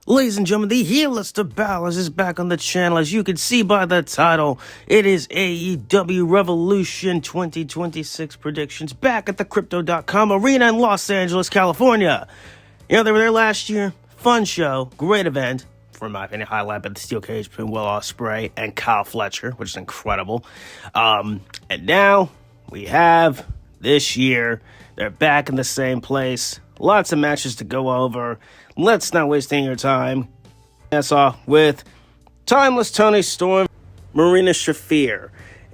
Ladies and gentlemen, the heel list of battles is back on the channel. As you can see by the title, it is AEW Revolution 2026 predictions back at the Crypto.com arena in Los Angeles, California. You know, they were there last year. Fun show. Great event. For my opinion, highlight by the steel cage between Will Ospreay and Kyle Fletcher, which is incredible. And now we have this year. They're back in the same place. Lots of matches to go over. Let's not waste any of your time. That's off with Timeless Tony Storm, Marina Shafir.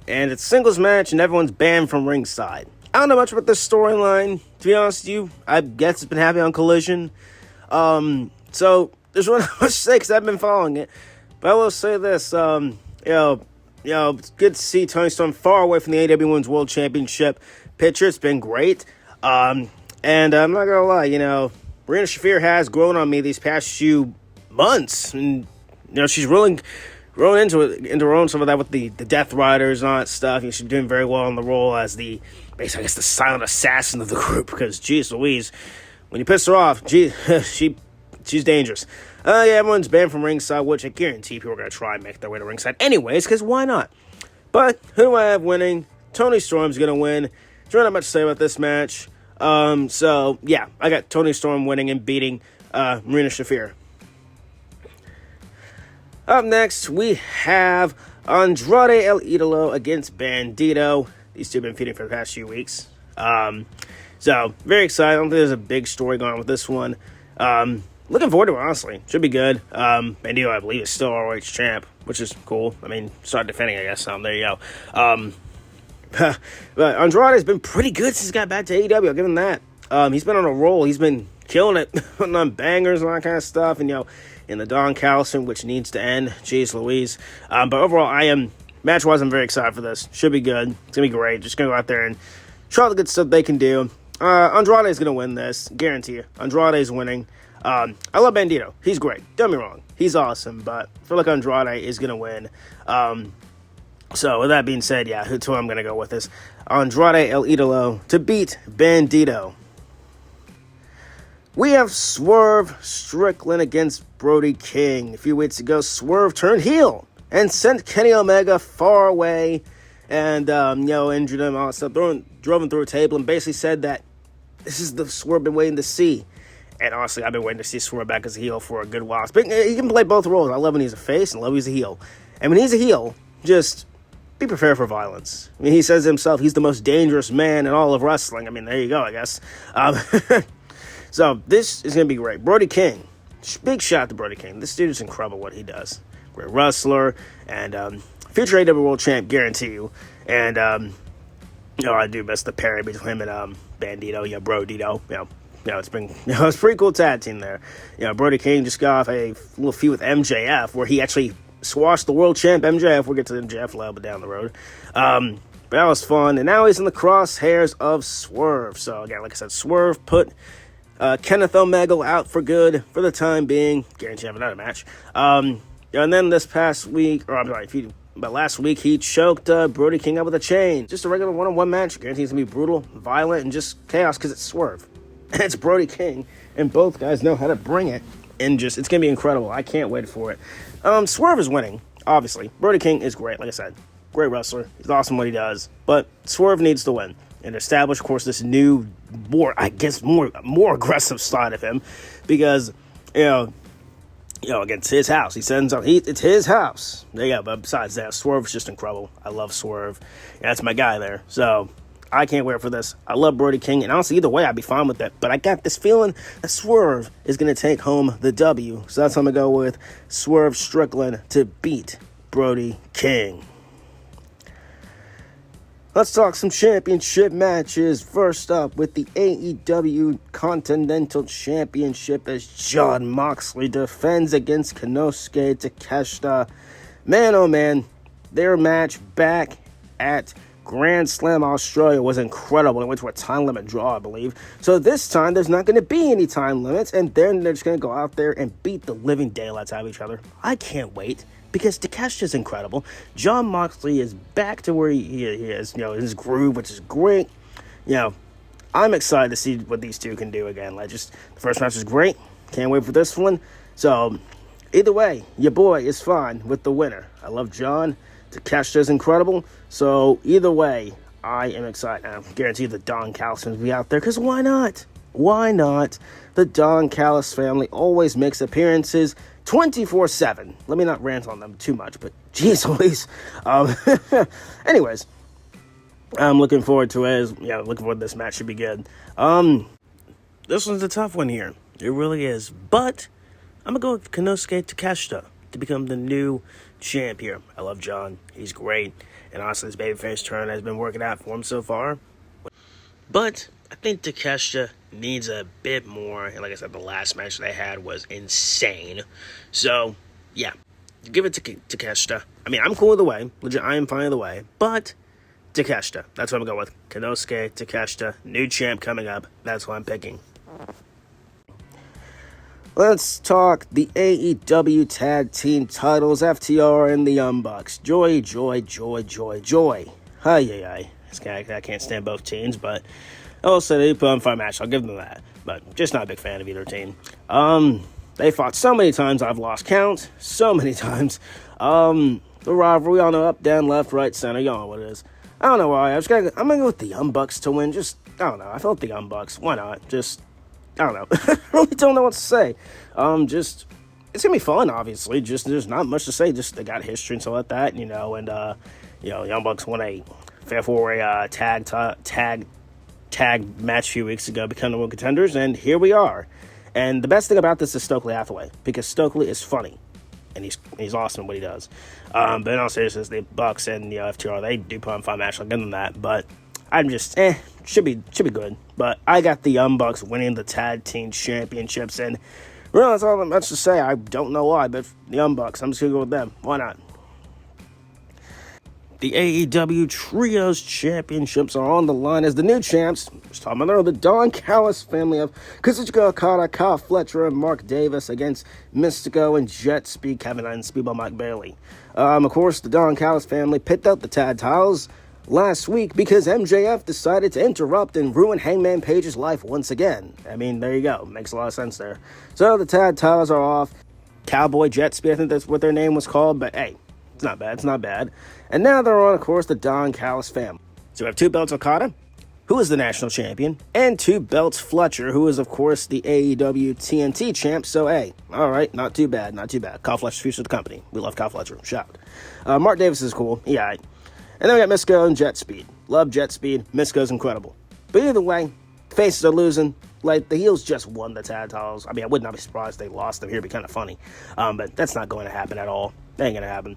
And it's a singles match and everyone's banned from ringside. I don't know much about this storyline, to be honest with you. I guess it's been happening on Collision. So there's not much to say because I've been following it. But I will say this, it's good to see Tony Storm far away from the AEW Women's World Championship picture. It's been great. And I'm not gonna lie, Marina Shafir has grown on me these past few months, and she's really grown into her own, some of that with the Death Riders and all that stuff. She's doing very well in the role as the silent assassin of the group. Because, geez Louise, when you piss her off, she's dangerous. Everyone's banned from ringside, which I guarantee people are gonna try and make their way to ringside anyways, because why not? But who do I have winning? Tony Storm's gonna win. There's not much to say about this match. I got Tony Storm winning and beating Marina Shafir. Up next, we have Andrade El Idolo against Bandito. These two have been feuding for the past few weeks. So, very excited. I don't think there's a big story going on with this one. Looking forward to it, honestly. Should be good. Bandito, I believe, is still ROH champ, which is cool. I mean, start defending, I guess. There you go. But Andrade's been pretty good since he got back to AEW. I'll give him that. He's been on a roll. He's been killing it, putting on bangers and all that kind of stuff. And, in the Don Callis, which needs to end. Jeez Louise. But overall, match-wise, I'm very excited for this. Should be good. It's going to be great. Just going to go out there and try all the good stuff they can do. Andrade's going to win this. Guarantee you. Andrade's winning. I love Bandito. He's great. Don't get me wrong. He's awesome. But I feel like Andrade is going to win. So, with that being said, who I'm going to go with is Andrade El Idolo to beat Bandito. We have Swerve Strickland against Brody King. A few weeks ago, Swerve turned heel and sent Kenny Omega far away and, injured him, all that stuff, drove him through a table and basically said that this is the Swerve been waiting to see. And honestly, I've been waiting to see Swerve back as a heel for a good while. But he can play both roles. I love when he's a face and I love when he's a heel. And when he's a heel, just be prepared for violence. I mean, he says himself, he's the most dangerous man in all of wrestling. I mean, there you go, I guess. So, this is going to be great. Brody King. Big shout out to Brody King. This dude is incredible what he does. Great wrestler. And future AEW World Champ, guarantee you. And, I do miss the pairing between him and Bandito. Brodito. It's been, it's a pretty cool tag team there. Brody King just got off a little feud with MJF where he actually squashed the world champ MJF. We'll get to MJF a little bit down the road. But that was fun. And now he's in the crosshairs of Swerve. So, again, like I said, Swerve put Kenneth Omega out for good for the time being. Guarantee have another match. And then last week, he choked Brody King up with a chain. Just a regular one-on-one match. Guarantee it's going to be brutal, violent, and just chaos because it's Swerve. And it's Brody King. And both guys know how to bring it. And it's going to be incredible. I can't wait for it. Swerve is winning, obviously. Brody King is great, like I said. Great wrestler. He's awesome what he does. But Swerve needs to win. And establish, of course, this new, more aggressive side of him. Because, again, it's his house. He sends out, it's his house. There you go. But besides that, Swerve is just incredible. I love Swerve. And that's my guy there. So, I can't wait for this. I love Brody King, and honestly, either way, I'd be fine with that. But I got this feeling that Swerve is going to take home the W. So that's how I'm going to go with Swerve Strickland to beat Brody King. Let's talk some championship matches. First up with the AEW Continental Championship as Jon Moxley defends against Konosuke Takeshita. Man, oh man, their match back at Grand Slam Australia was incredible. It went to a time limit draw, I believe. So this time, there's not going to be any time limits, and then they're just going to go out there and beat the living daylights out of each other. I can't wait, because Takeshita's incredible. Jon Moxley is back to where he is, in his groove, which is great. I'm excited to see what these two can do again. The first match was great. Can't wait for this one. So, either way, your boy is fine with the winner. I love John. Takeshita's incredible. So, either way, I am excited. I guarantee the Don Callis will be out there, because why not? Why not? The Don Callis family always makes appearances 24/7. Let me not rant on them too much, but geez Louise. Anyways, I'm looking forward to it. Looking forward to this match. Should be good. This one's a tough one here. It really is. But I'm going to go with Konosuke Takeshita to become the new champ here. I love John. He's great. And honestly, his babyface turn has been working out for him so far. But I think Takeshita needs a bit more. And like I said, the last match they had was insane. So, yeah. Give it to Takeshita. I mean, I'm cool either way. Legit, I am fine either way. But Takeshita. That's what I'm going with. Konosuke Takeshita. New champ coming up. That's what I'm picking. Let's talk the AEW Tag Team titles, FTR and the Young Bucks. Joy. Hi. I can't stand both teams, but also they put on a fun match. I'll give them that. But just not a big fan of either team. They fought so many times I've lost count. So many times. The rivalry, all know, up, down, left, right, center. Y'all know what it is. I don't know why. I'm going to go with the Young Bucks to win. Just, I don't know. I felt the Young Bucks. Why not? Just, I don't know. I really don't know what to say. It's going to be fun, obviously. Just, there's not much to say. Just, they got history and stuff like that, and, Young Bucks won a Fair Four-Way tag match a few weeks ago, becoming one contenders, and here we are. And the best thing about this is Stokely Hathaway, because Stokely is funny, and he's awesome at what he does. But in all seriousness, the Bucks and FTR, they do put on a fun match. I'll give them that, but I'm just, should be good. But I got the Young Bucks winning the Tag Team Championships, and really, that's all much to say. I don't know why, but the Young Bucks, I'm just going to go with them. Why not? The AEW Trios Championships are on the line as the new champs, just talking about the Don Callis family of Kazuchika Okada, Kyle Fletcher, and Mark Davis against Mystico and Jet Speed, Kevin Owens, Speedball Mike Bailey. Of course, the Don Callis family picked up the tag titles last week because MJF decided to interrupt and ruin Hangman Page's life once again. I mean, there you go. Makes a lot of sense there. So the tag titles are off. Cowboy Jet Speed, I think that's what their name was called, but hey, it's not bad. And now they're on, of course, the Don Callis family. So we have 2 belts Okada, who is the national champion, and 2 belts Fletcher, who is, of course, the AEW TNT champ. So, hey, all right, not too bad. Kyle Fletcher's future of the company. We love Kyle Fletcher. Shout. Mark Davis is cool. Yeah. And then we got Mystico and Jet Speed. Love Jet Speed. Mystico's incredible. But either way, faces are losing. Like, the heels just won the tag titles. I mean, I would not be surprised if they lost them here. It'd be kind of funny. But that's not going to happen at all. That ain't going to happen.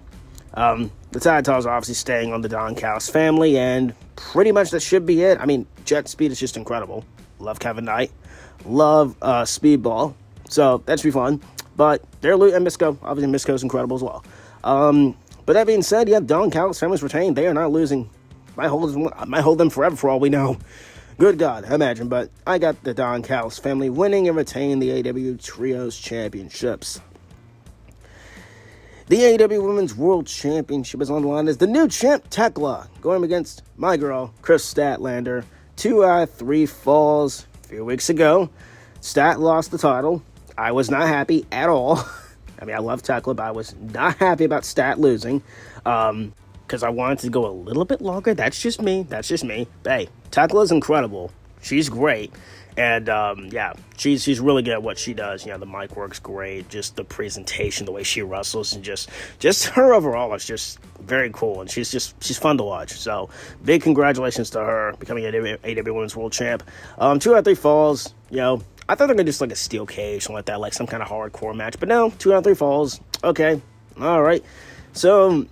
The tag titles are obviously staying on the Don Callis family, and pretty much that should be it. I mean, Jet Speed is just incredible. Love Kevin Knight. Love Speedball. So, that should be fun. But they're losing, and Mystico. Obviously, Mystico's incredible as well. But that being said, yeah, Don Callis family's retained. They are not losing. Might hold them forever for all we know. Good God, imagine. But I got the Don Callis family winning and retaining the AEW Trios Championships. The AEW Women's World Championship is on the line as the new champ, Tekla, going against my girl, Chris Statlander. 2 out of 3 falls a few weeks ago. Stat lost the title. I was not happy at all. I mean, I love Tekla, but I was not happy about Stat losing. Because I wanted to go a little bit longer. That's just me. But hey, Tekla's incredible. She's great. And, yeah, she's really good at what she does. The mic works great. Just the presentation, the way she wrestles, and just her overall is just very cool. And she's fun to watch. So, big congratulations to her becoming AEW Women's World Champ. 2 out of 3 falls, I thought they were going to do just like a steel cage, something like that, like some kind of hardcore match. But no, 2 out of 3 falls. Okay. All right. So,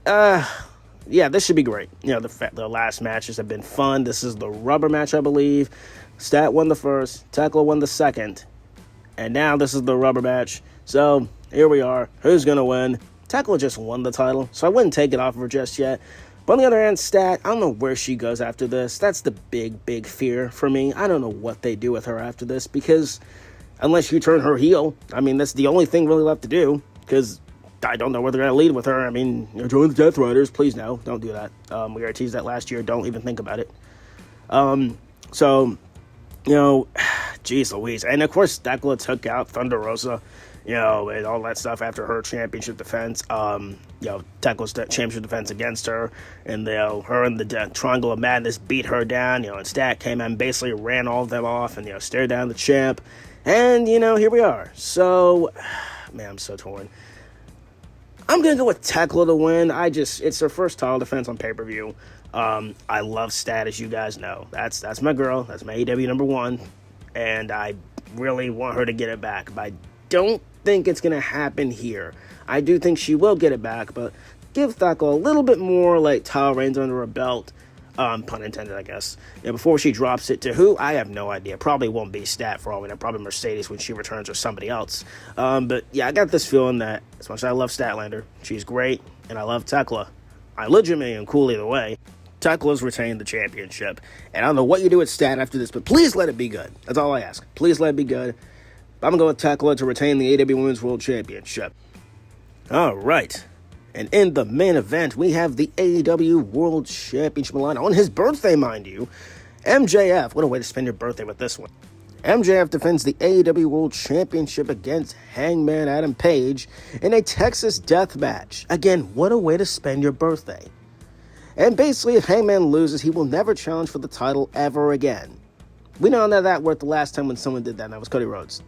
yeah, this should be great. The last matches have been fun. This is the rubber match, I believe. Stat won the first, Tekla won the second, and now this is the rubber match. So, here we are. Who's going to win? Tekla just won the title, so I wouldn't take it off of her just yet. But on the other hand, Stat, I don't know where she goes after this. That's the big fear for me. I don't know what they do with her after this, because unless you turn her heel, I mean, that's the only thing really left to do, because I don't know where they're going to lead with her. I mean, join the Death Riders. Please, no. Don't do that. We already teased that last year. Don't even think about it. So, geez Louise. And, of course, Tekla took out Thunder Rosa. and all that stuff after her championship defense. Tekla's championship defense against her, and her and the Triangle of Madness beat her down. And Stat came and basically ran all of them off, and stared down the champ. And here we are. So, man, I'm so torn. I'm gonna go with Tekla to win. It's her first title defense on pay-per-view. I love Stat, as you guys know. That's my girl. That's my AEW number one, and I really want her to get it back. But I don't think it's gonna happen here. I do think she will get it back, but give Tekla a little bit more title reigns under her belt. Pun intended, I guess. Before she drops it to who? I have no idea. Probably won't be Stat for all we know. Probably Mercedes when she returns, or somebody else. But yeah, I got this feeling that as much as I love Statlander, she's great, and I love Tekla. I legitimately am cool either way. Tekla's retained the championship, and I don't know what you do with Stat after this, but please let it be good. That's all I ask. Please let it be good. I'm going to go with Tekla to retain the AEW Women's World Championship. All right. And in the main event, we have the AEW World Championship line on his birthday, mind you. MJF, what a way to spend your birthday with this one. MJF defends the AEW World Championship against Hangman Adam Page in a Texas death match. Again, what a way to spend your birthday. And basically, if Hangman loses, he will never challenge for the title ever again. We know that worked the last time when someone did that, and that was Cody Rhodes.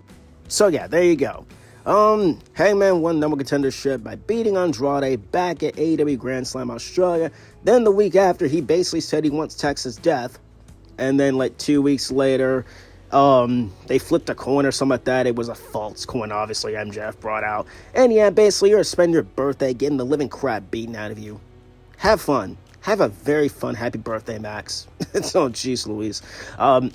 So yeah, there you go. Hangman won number contendership by beating Andrade back at AEW Grand Slam Australia. Then the week after, he basically said he wants Texas death. And then 2 weeks later, they flipped a coin or something like that. It was a false coin, obviously, MJF brought out. And yeah, basically, you're going to spend your birthday getting the living crap beaten out of you. Have fun. Have a very fun, happy birthday, Max. Oh, jeez Louise.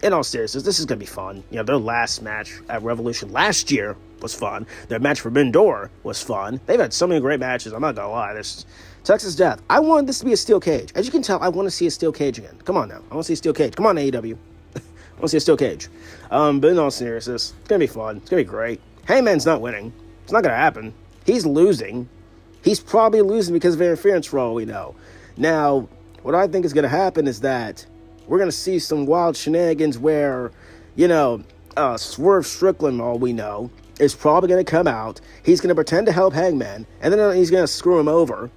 In all seriousness, this is going to be fun. Their last match at Revolution last year was fun. Their match for Bindor was fun. They've had so many great matches, I'm not going to lie. This Texas Death. I want this to be a steel cage. As you can tell, I want to see a steel cage again. Come on now. I want to see a steel cage. Come on, AEW. I want to see a steel cage. But in all seriousness, it's going to be fun. It's going to be great. Heyman's not winning. It's not going to happen. He's losing. He's probably losing because of interference for all we know. Now, what I think is going to happen is that we're going to see some wild shenanigans where, Swerve Strickland, all we know, is probably going to come out. He's going to pretend to help Hangman, and then he's going to screw him over.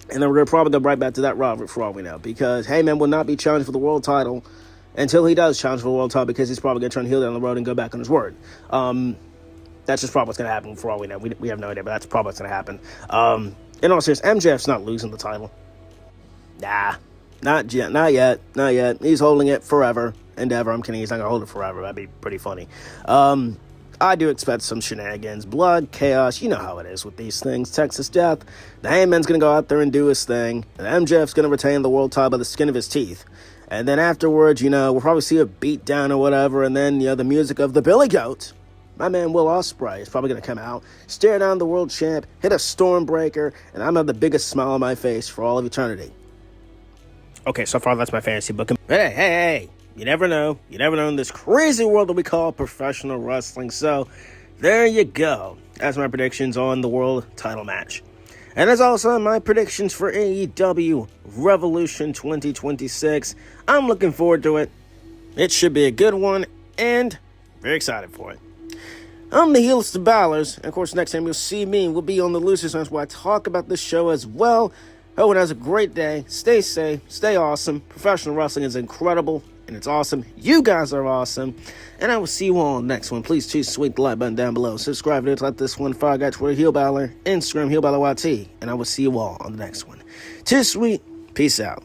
And then we're going to probably go right back to that rivalry for all we know, because Hangman will not be challenged for the world title until he does challenge for the world title, because he's probably going to turn heel down the road and go back on his word. That's just probably what's going to happen for all we know. We have no idea, but that's probably what's going to happen. In all seriousness, MJF's not losing the title. Nah, not yet. He's holding it forever and ever. I'm kidding, he's not going to hold it forever. That'd be pretty funny. I do expect some shenanigans, blood, chaos. You know how it is with these things. Texas Death. The Hangman's going to go out there and do his thing. And MJF's going to retain the world title by the skin of his teeth. And then afterwards, we'll probably see a beat down or whatever. And then, the music of the Billy Goat, my man Will Ospreay, is probably going to come out, stare down the world champ, hit a Stormbreaker, and I'm going to have the biggest smile on my face for all of eternity. Okay, so far that's my fantasy book. Hey, you never know. You never know in this crazy world that we call professional wrestling. So, there you go. That's my predictions on the world title match. And that's also my predictions for AEW Revolution 2026. I'm looking forward to it. It should be a good one, and very excited for it. I'm the Heels to Ballers, and of course next time you'll see me, we'll be on the Losers Lounge where I talk about this show as well. Hope it has a great day. Stay safe. Stay awesome. Professional wrestling is incredible, and it's awesome. You guys are awesome. And I will see you all on the next one. Please choose sweet the like button down below. Subscribe to like this one. Fire Guy, Twitter, Heel Baller, Instagram, Heel Baller YT. And I will see you all on the next one. Too sweet. Peace out.